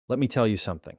Let me tell you something.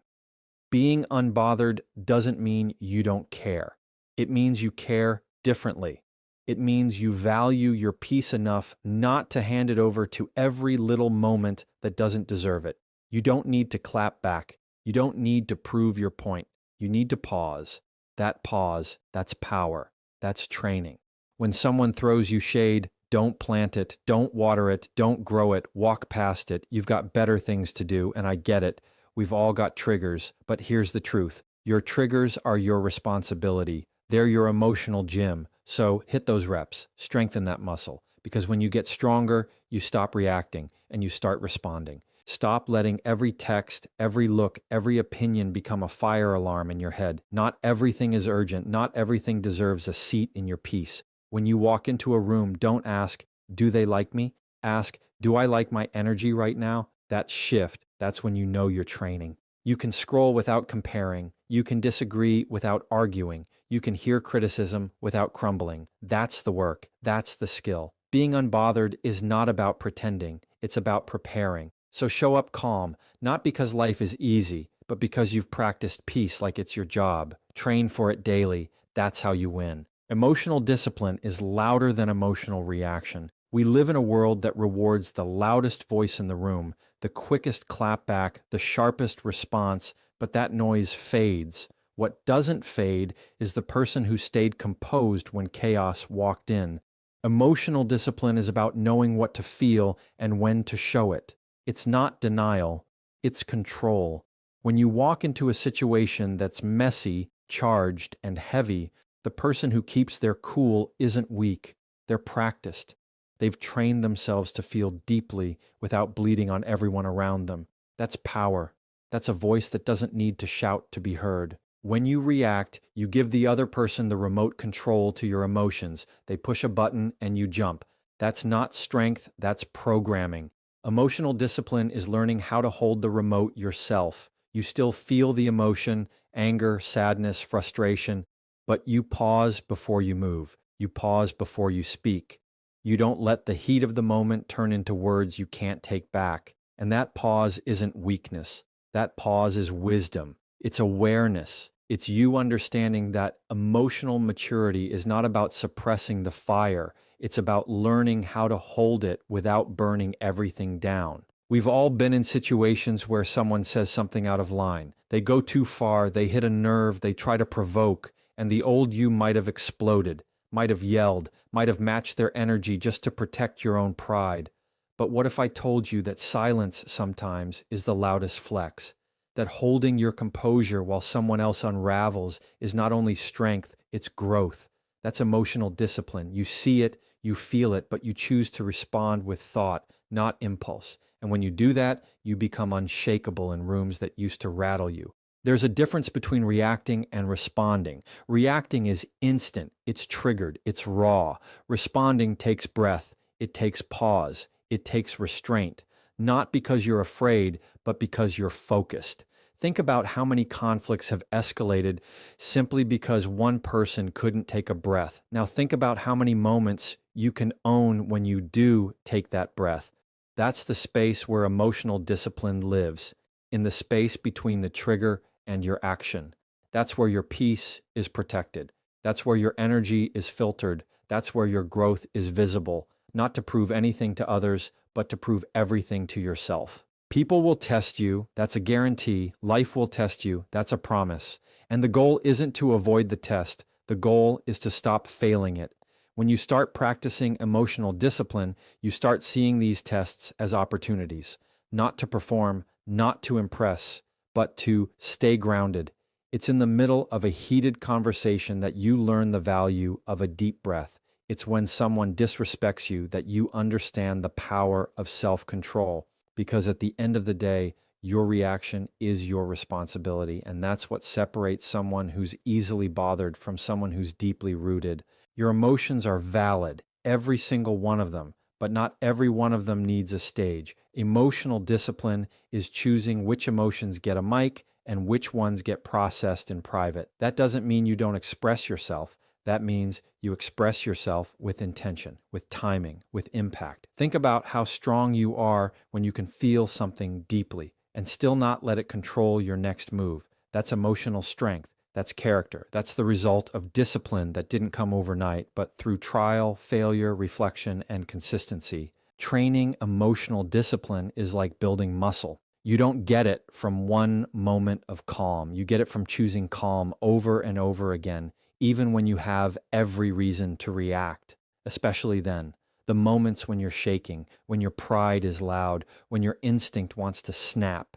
Being unbothered doesn't mean you don't care. It means you care differently. It means you value your peace enough not to hand it over to every little moment that doesn't deserve it. You don't need to clap back. You don't need to prove your point. You need to pause. That pause, that's power. That's training. When someone throws you shade, don't plant it, don't water it, don't grow it, walk past it. You've got better things to do, and I get it. We've all got triggers, but here's the truth. Your triggers are your responsibility. They're your emotional gym. So hit those reps, strengthen that muscle, because when you get stronger, you stop reacting and you start responding. Stop letting every text, every look, every opinion become a fire alarm in your head. Not everything is urgent. Not everything deserves a seat in your peace. When you walk into a room, don't ask, do they like me? Ask, do I like my energy right now? That shift, that's when you know you're training. You can scroll without comparing. You can disagree without arguing. You can hear criticism without crumbling. That's the work. That's the skill. Being unbothered is not about pretending. It's about preparing. So show up calm, not because life is easy, but because you've practiced peace like it's your job. Train for it daily. That's how you win. Emotional discipline is louder than emotional reaction. We live in a world that rewards the loudest voice in the room, the quickest clapback, the sharpest response, but that noise fades. What doesn't fade is the person who stayed composed when chaos walked in. Emotional discipline is about knowing what to feel and when to show it. It's not denial, it's control. When you walk into a situation that's messy, charged, and heavy, the person who keeps their cool isn't weak. They're practiced. They've trained themselves to feel deeply without bleeding on everyone around them. That's power. That's a voice that doesn't need to shout to be heard. When you react, you give the other person the remote control to your emotions. They push a button and you jump. That's not strength, that's programming. Emotional discipline is learning how to hold the remote yourself. You still feel the emotion, anger, sadness, frustration, but you pause before you move. You pause before you speak. You don't let the heat of the moment turn into words you can't take back. And that pause isn't weakness. That pause is wisdom. It's awareness. It's you understanding that emotional maturity is not about suppressing the fire. It's about learning how to hold it without burning everything down. We've all been in situations where someone says something out of line. They go too far, they hit a nerve, they try to provoke, and the old you might have exploded, might have yelled, might have matched their energy just to protect your own pride. But what if I told you that silence sometimes is the loudest flex? That holding your composure while someone else unravels is not only strength, it's growth. That's emotional discipline. You see it, you feel it, but you choose to respond with thought, not impulse. And when you do that, you become unshakable in rooms that used to rattle you. There's a difference between reacting and responding. Reacting is instant, it's triggered, it's raw. Responding takes breath, it takes pause, it takes restraint. Not because you're afraid, but because you're focused. Think about how many conflicts have escalated simply because one person couldn't take a breath. Now think about how many moments you can own when you do take that breath. That's the space where emotional discipline lives, in the space between the trigger and your action. That's where your peace is protected. That's where your energy is filtered. That's where your growth is visible, not to prove anything to others, but to prove everything to yourself. People will test you, that's a guarantee. Life will test you, that's a promise. And the goal isn't to avoid the test, the goal is to stop failing it. When you start practicing emotional discipline, you start seeing these tests as opportunities, not to perform, not to impress, but to stay grounded. It's in the middle of a heated conversation that you learn the value of a deep breath. It's when someone disrespects you that you understand the power of self-control, because at the end of the day, your reaction is your responsibility, and that's what separates someone who's easily bothered from someone who's deeply rooted. Your emotions are valid, every single one of them, but not every one of them needs a stage. Emotional discipline is choosing which emotions get a mic and which ones get processed in private. That doesn't mean you don't express yourself. That means you express yourself with intention, with timing, with impact. Think about how strong you are when you can feel something deeply and still not let it control your next move. That's emotional strength. That's character. That's the result of discipline that didn't come overnight, but through trial, failure, reflection, and consistency. Training emotional discipline is like building muscle. You don't get it from one moment of calm. You get it from choosing calm over and over again, even when you have every reason to react, especially then. The moments when you're shaking, when your pride is loud, when your instinct wants to snap.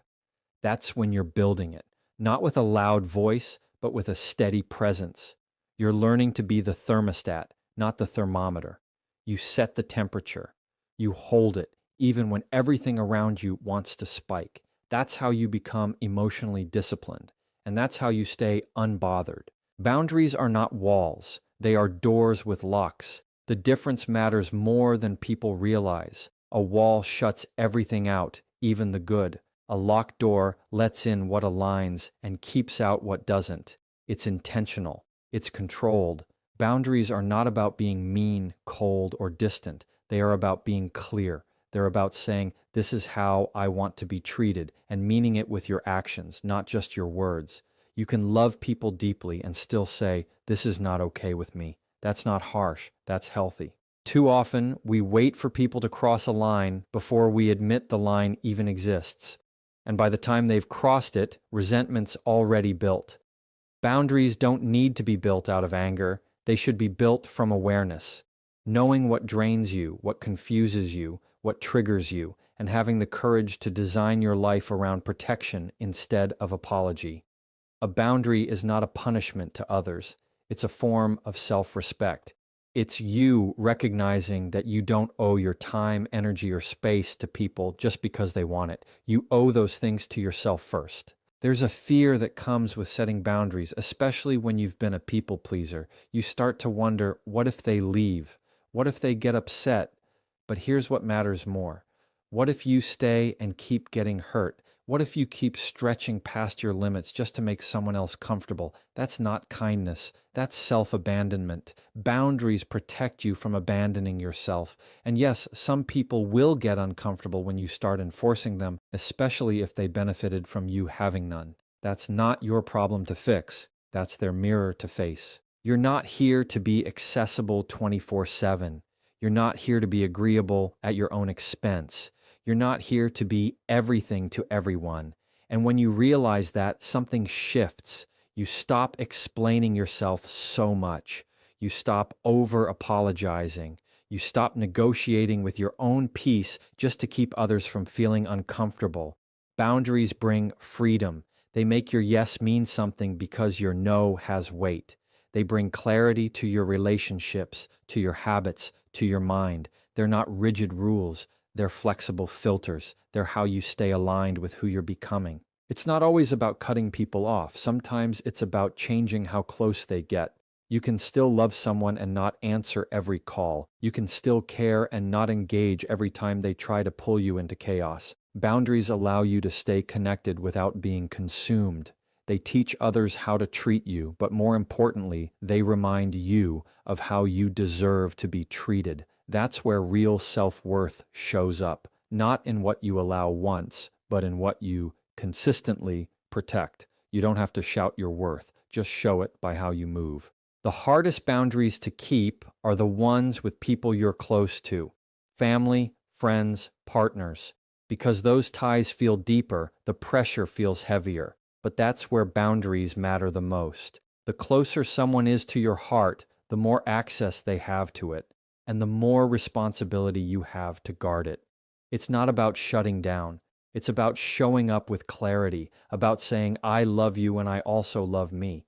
That's when you're building it, not with a loud voice, but with a steady presence. You're learning to be the thermostat, not the thermometer. You set the temperature. You hold it, even when everything around you wants to spike. That's how you become emotionally disciplined, and that's how you stay unbothered. Boundaries are not walls. They are doors with locks. The difference matters more than people realize. A wall shuts everything out, even the good. A locked door lets in what aligns and keeps out what doesn't. It's intentional. It's controlled. Boundaries are not about being mean, cold, or distant. They are about being clear. They're about saying, this is how I want to be treated, and meaning it with your actions, not just your words. You can love people deeply and still say, this is not okay with me. That's not harsh. That's healthy. Too often, we wait for people to cross a line before we admit the line even exists. And by the time they've crossed it, resentment's already built. Boundaries don't need to be built out of anger. They should be built from awareness. Knowing what drains you, what confuses you, what triggers you, and having the courage to design your life around protection instead of apology. A boundary is not a punishment to others. It's a form of self-respect. It's you recognizing that you don't owe your time, energy, or space to people just because they want it. You owe those things to yourself first. There's a fear that comes with setting boundaries, especially when you've been a people pleaser. You start to wonder, what if they leave? What if they get upset? But here's what matters more. What if you stay and keep getting hurt? What if you keep stretching past your limits just to make someone else comfortable? That's not kindness. That's self-abandonment. Boundaries protect you from abandoning yourself. And yes, some people will get uncomfortable when you start enforcing them, especially if they benefited from you having none. That's not your problem to fix. That's their mirror to face. You're not here to be accessible 24/7. You're not here to be agreeable at your own expense. You're not here to be everything to everyone. And when you realize that, something shifts. You stop explaining yourself so much. You stop over-apologizing. You stop negotiating with your own peace just to keep others from feeling uncomfortable. Boundaries bring freedom. They make your yes mean something because your no has weight. They bring clarity to your relationships, to your habits, to your mind. They're not rigid rules. They're flexible filters. They're how you stay aligned with who you're becoming. It's not always about cutting people off. Sometimes it's about changing how close they get. You can still love someone and not answer every call. You can still care and not engage every time they try to pull you into chaos. Boundaries allow you to stay connected without being consumed. They teach others how to treat you, but more importantly, they remind you of how you deserve to be treated. That's where real self-worth shows up, not in what you allow once, but in what you consistently protect. You don't have to shout your worth, just show it by how you move. The hardest boundaries to keep are the ones with people you're close to, family, friends, partners. Because those ties feel deeper, the pressure feels heavier. But that's where boundaries matter the most. The closer someone is to your heart, the more access they have to it, and the more responsibility you have to guard it. It's not about shutting down. It's about showing up with clarity, about saying, I love you and I also love me.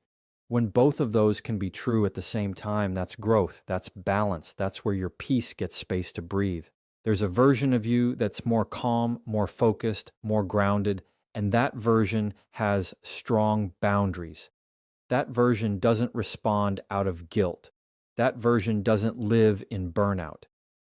When both of those can be true at the same time, that's growth, that's balance, that's where your peace gets space to breathe. There's a version of you that's more calm, more focused, more grounded, and that version has strong boundaries. That version doesn't respond out of guilt. That version doesn't live in burnout.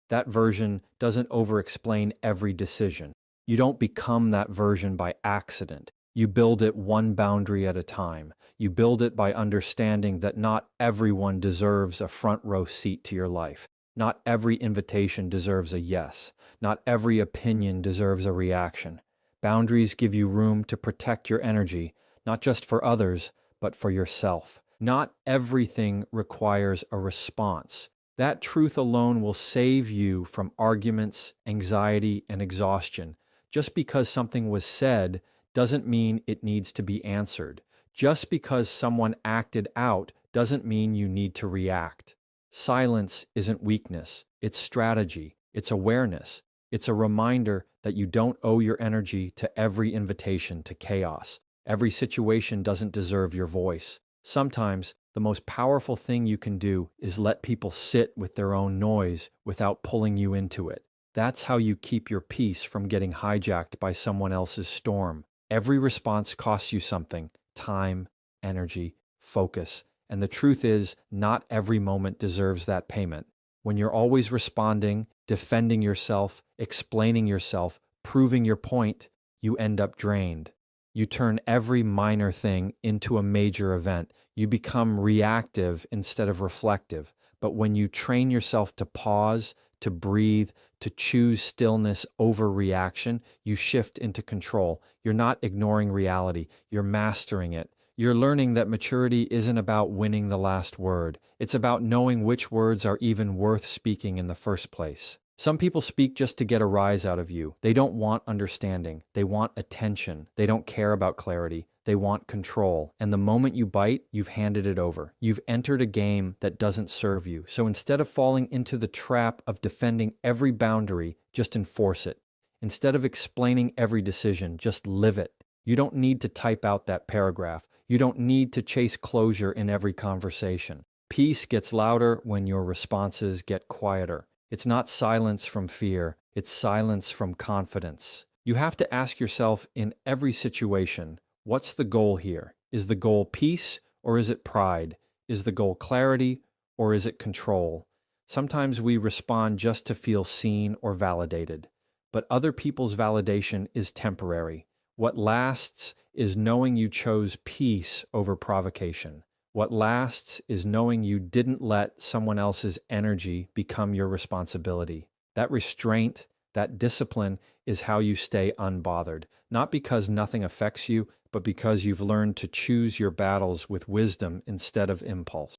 That version doesn't over-explain every decision. You don't become that version by accident. You build it one boundary at a time. You build it by understanding that not everyone deserves a front row seat to your life. Not every invitation deserves a yes. Not every opinion deserves a reaction. Boundaries give you room to protect your energy, not just for others, but for yourself. Not everything requires a response. That truth alone will save you from arguments, anxiety, and exhaustion. Just because something was said doesn't mean it needs to be answered. Just because someone acted out doesn't mean you need to react. Silence isn't weakness, it's strategy, it's awareness. It's a reminder that you don't owe your energy to every invitation to chaos. Every situation doesn't deserve your voice. Sometimes, the most powerful thing you can do is let people sit with their own noise without pulling you into it. That's how you keep your peace from getting hijacked by someone else's storm. Every response costs you something: time, energy, focus. And the truth is, not every moment deserves that payment. When you're always responding, defending yourself, explaining yourself, proving your point, you end up drained. You turn every minor thing into a major event. You become reactive instead of reflective. But when you train yourself to pause, to breathe, to choose stillness over reaction, you shift into control. You're not ignoring reality, you're mastering it. You're learning that maturity isn't about winning the last word. It's about knowing which words are even worth speaking in the first place. Some people speak just to get a rise out of you. They don't want understanding. They want attention. They don't care about clarity. They want control. And the moment you bite, you've handed it over. You've entered a game that doesn't serve you. So instead of falling into the trap of defending every boundary, just enforce it. Instead of explaining every decision, just live it. You don't need to type out that paragraph. You don't need to chase closure in every conversation. Peace gets louder when your responses get quieter. It's not silence from fear, it's silence from confidence. You have to ask yourself in every situation, what's the goal here? Is the goal peace or is it pride? Is the goal clarity or is it control? Sometimes we respond just to feel seen or validated, but other people's validation is temporary. What lasts is knowing you chose peace over provocation. What lasts is knowing you didn't let someone else's energy become your responsibility. That restraint, that discipline is how you stay unbothered, not because nothing affects you, but because you've learned to choose your battles with wisdom instead of impulse.